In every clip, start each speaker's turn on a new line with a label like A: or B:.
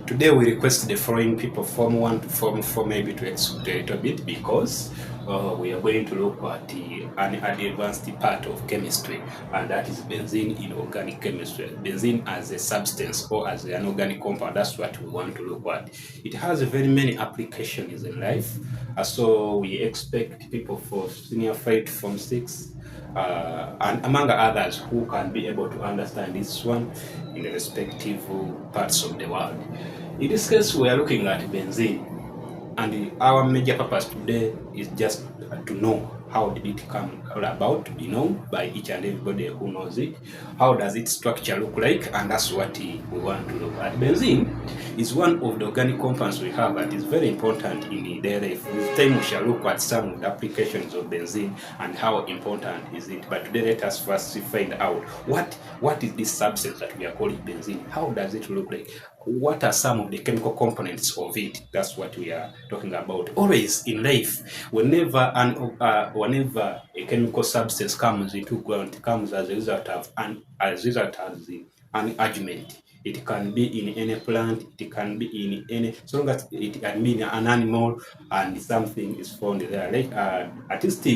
A: Today we request the following people, Form 1 to Form 4, maybe to explain a little bit, because we are going to look at an advanced part of chemistry, and that is benzene in organic chemistry. Benzene as a substance or as an organic compound, that's what we want to look at. It has very many applications in life, so we expect people for senior 5 to Form 6, and among others who can be able to understand this one in the respective parts of the world. In this case, we are looking at benzene, and our major purpose today is just to know how did it come about to be known by each and everybody who knows it. How does its structure look like? And that's what we want to look at. Benzene is one of the organic compounds we have that is very important in daily life. This time we shall look at some of the applications of benzene and how important is it. But today let us first find out what is this substance that we are calling benzene? How does it look like? What are some of the chemical components of it? That's what we are talking about. Always in life, whenever a chemical substance comes into ground, it comes as a result of an argument. It can be in any plant, it can be in any, so long as it can be in an animal and something is found there. Like, at least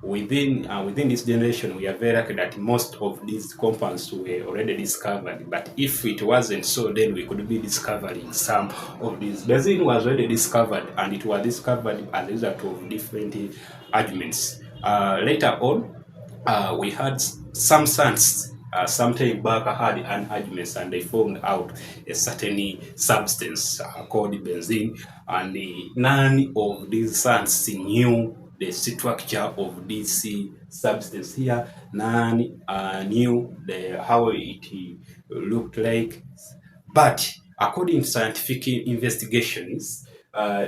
A: within this generation, we are very lucky that most of these compounds were already discovered. But if it wasn't so, then we could be discovering some of these. Benzene was already discovered, and it was discovered as a result of different arguments. Later on, we had some science. Sometime back I had an argument and they found out a certain substance called benzene, and none of these science knew the structure of this substance here. None knew how it looked like. But according to scientific investigations,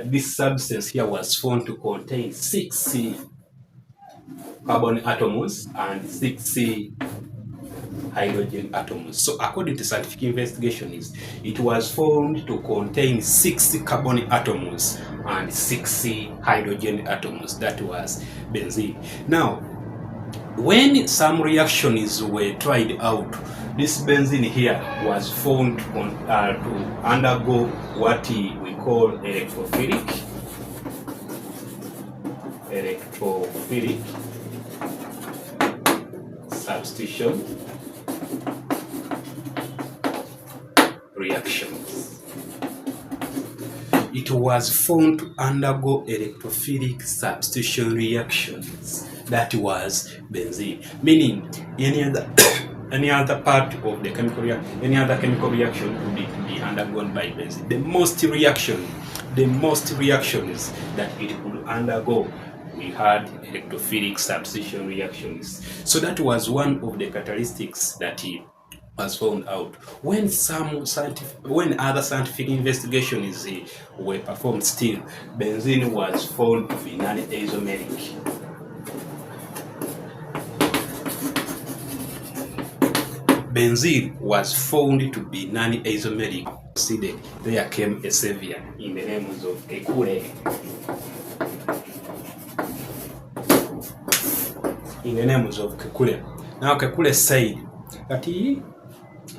A: this substance here was found to contain 6 carbon atoms and 6 hydrogen atoms. So according to scientific investigations, it was found to contain 6 carbon atoms and 6 hydrogen atoms. That was benzene. Now, when some reactions were tried out, this benzene here was found to undergo what we call electrophilic substitution reactions. It was found to undergo electrophilic substitution reactions. That was benzene. Meaning any other part of the chemical reaction, any other chemical reaction would be undergone by benzene. The most reactions that it could undergo, we had electrophilic substitution reactions. So that was one of the characteristics that was found out. When other scientific investigations were performed, still benzene was found to be non-isomeric. Benzene was found to be non-isomeric. There came a savior in the name of Kekule. In the name of Kekule. Now Kekule said that he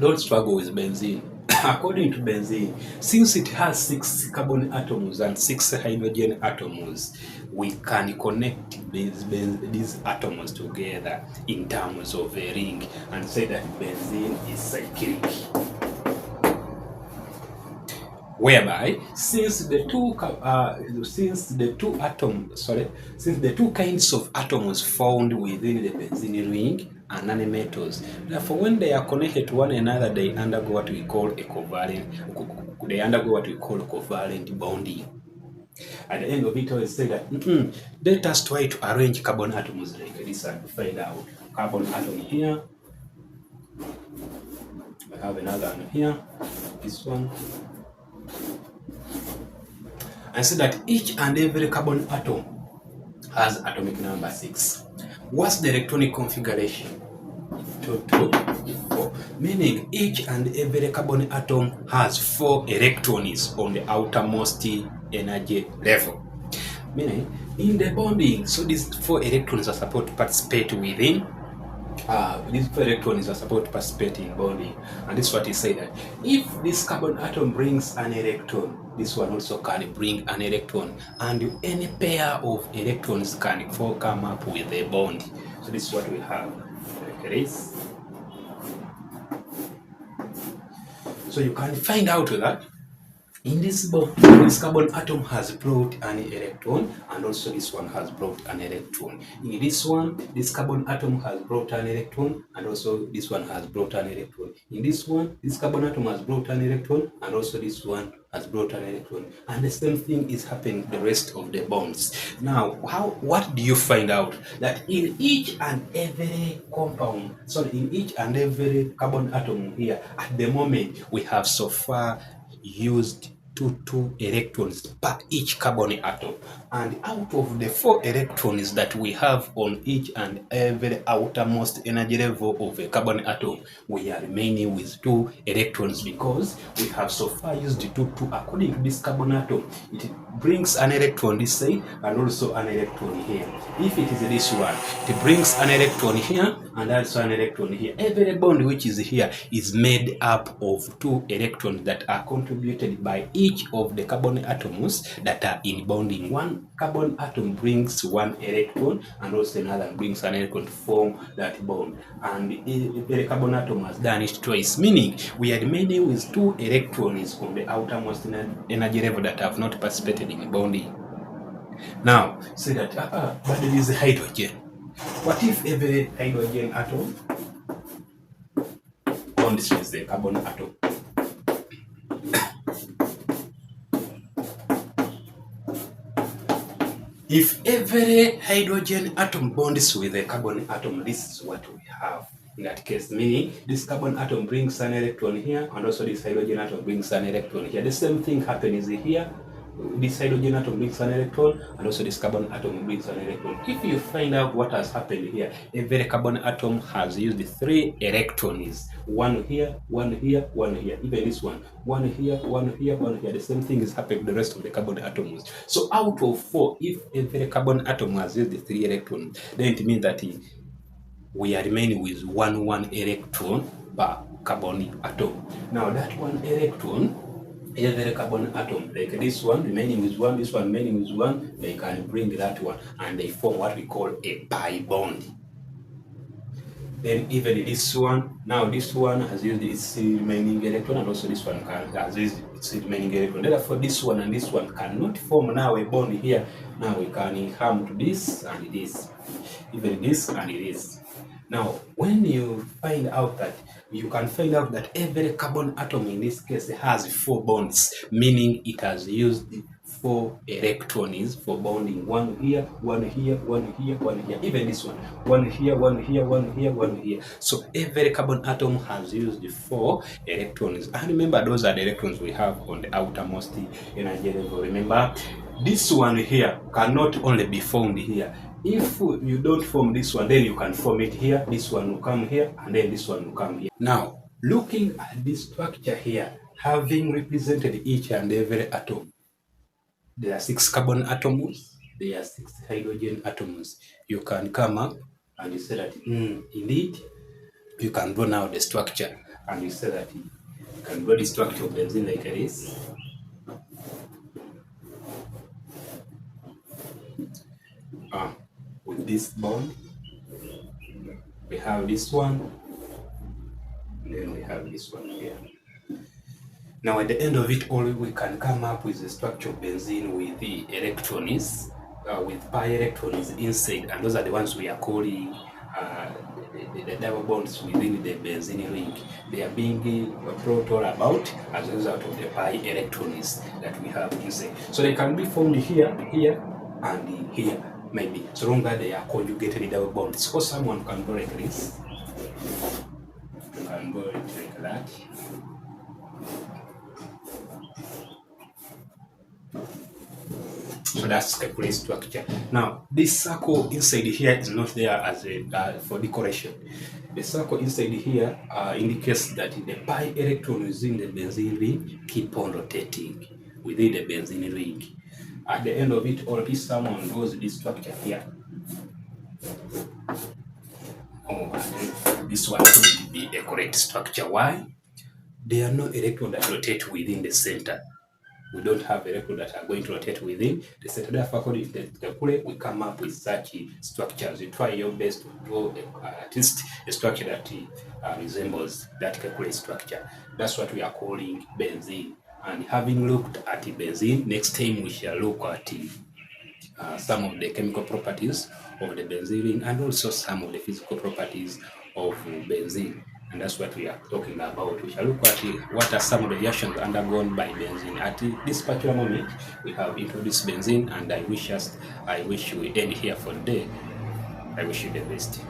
A: don't struggle with benzene. According to benzene, since it has 6 carbon atoms and 6 hydrogen atoms, we can connect these atoms together in terms of a ring and say that benzene is cyclic. Whereby, since the two kinds of atoms found within the benzene ring are nanometers, therefore when they are connected to one another, they undergo what we call covalent bonding. At the end of it, I say that let us try to arrange carbon atoms like this and find out carbon atom here. I have another one here, this one. And say that each and every carbon atom has atomic number 6. What's the electronic configuration? 2, 2, 4. Meaning each and every carbon atom has 4 electrons on the outermost energy level. Meaning in the bonding, so these 4 electrons are supposed to participate within these two electrons are supposed to participate in bonding, and this is what he said, that if this carbon atom brings an electron, this one also can bring an electron, and any pair of electrons can come up with a bond. So this is what we have like this. So you can find out that in this bond, this carbon atom has brought an electron, and also this one has brought an electron. In this one, this carbon atom has brought an electron, and also this one has brought an electron. In this one, this carbon atom has brought an electron, and also this one has brought an electron. And the same thing is happening the rest of the bonds. Now, what do you find out? That in each and every compound, in each and every carbon atom here, at the moment, we have so far used two electrons per each carbon atom, and out of the 4 electrons that we have on each and every outermost energy level of a carbon atom, we are remaining with 2 electrons, because we have so far used 2 according to this carbon atom. It brings an electron this side and also an electron here. If it is this one, it brings an electron here and also an electron here. Every bond which is here is made up of 2 electrons that are contributed by each of the carbon atoms that are in bonding. One carbon atom brings 1 electron, and also another brings an electron to form that bond. And the carbon atom has done it twice, meaning we are remaining with 2 electrons on the outermost energy level that have not participated in bonding. Now, say that, but there is hydrogen. What if every hydrogen atom bonds with the carbon atom? If every hydrogen atom bonds with a carbon atom, this is what we have. In that case, meaning this carbon atom brings an electron here, and also this hydrogen atom brings an electron here. The same thing happens here. This hydrogen atom brings an electron, and also this carbon atom brings an electron. If you find out what has happened here, every carbon atom has used 3 electrons. 1 here, 1 here, 1 here. Even this one, 1 here, 1 here, 1 here. The same thing is happening to the rest of the carbon atoms. So out of 4, if every carbon atom has used 3 electrons, then it means that we are remaining with 1 electron per carbon atom. Now that 1 electron, every carbon atom, like this one remaining with 1, this one remaining with 1, they can bring that one, and they form what we call a pi bond. Then even this one, now this one has used its remaining electron, and also this one has used its remaining electron. Therefore, this one and this one cannot form now a bond here. Now we can come to this and this, even this and this. Now, when you find out that, you can find out that every carbon atom in this case has 4 bonds, meaning it has used 4 electrons for bonding. 1 here, 1 here, 1 here, 1 here. Even this one, 1 here, 1 here, 1 here, 1 here. So every carbon atom has used 4 electrons. And remember, those are the electrons we have on the outermost energy level. Remember, this one here cannot only be formed here. If you don't form this one, then you can form it here. This one will come here, and then this one will come here. Now, looking at this structure here, having represented each and every atom, there are 6 carbon atoms, there are 6 hydrogen atoms. You can come up and you say that, indeed, you can draw now the structure, and you say that you can draw the structure of benzene like this. With this bond, we have this one, and then we have this one here. Now at the end of it all, we can come up with the structure of benzene with the electrons, with pi electrons inside, and those are the ones we are calling the double bonds within the benzene ring. They are being brought all about as a result of the pi electrons that we have inside. So they can be formed here, here, and here, maybe, so long that they are conjugated double bonds. So someone can go like this. You can go like that. So that's the complete structure. Now, this circle inside here is not there as a for decoration. The circle inside here indicates that the pi electrons in the benzene ring keep on rotating within the benzene ring. At the end of it all, if someone draws this structure here, This one will be a correct structure. Why? There are no electrons that rotate within the center. We don't have electrons that are going to rotate within the center. Therefore, according to the calculate, we come up with such structures. You try your best to draw at least a structure that resembles that calculate structure. That's what we are calling benzene. And having looked at benzene, next time we shall look at some of the chemical properties of the benzene and also some of the physical properties of benzene. And that's what we are talking about. We shall look at what are some of the reactions undergone by benzene. At this particular moment, we have introduced benzene, and I wish we end here for the day. I wish you the best.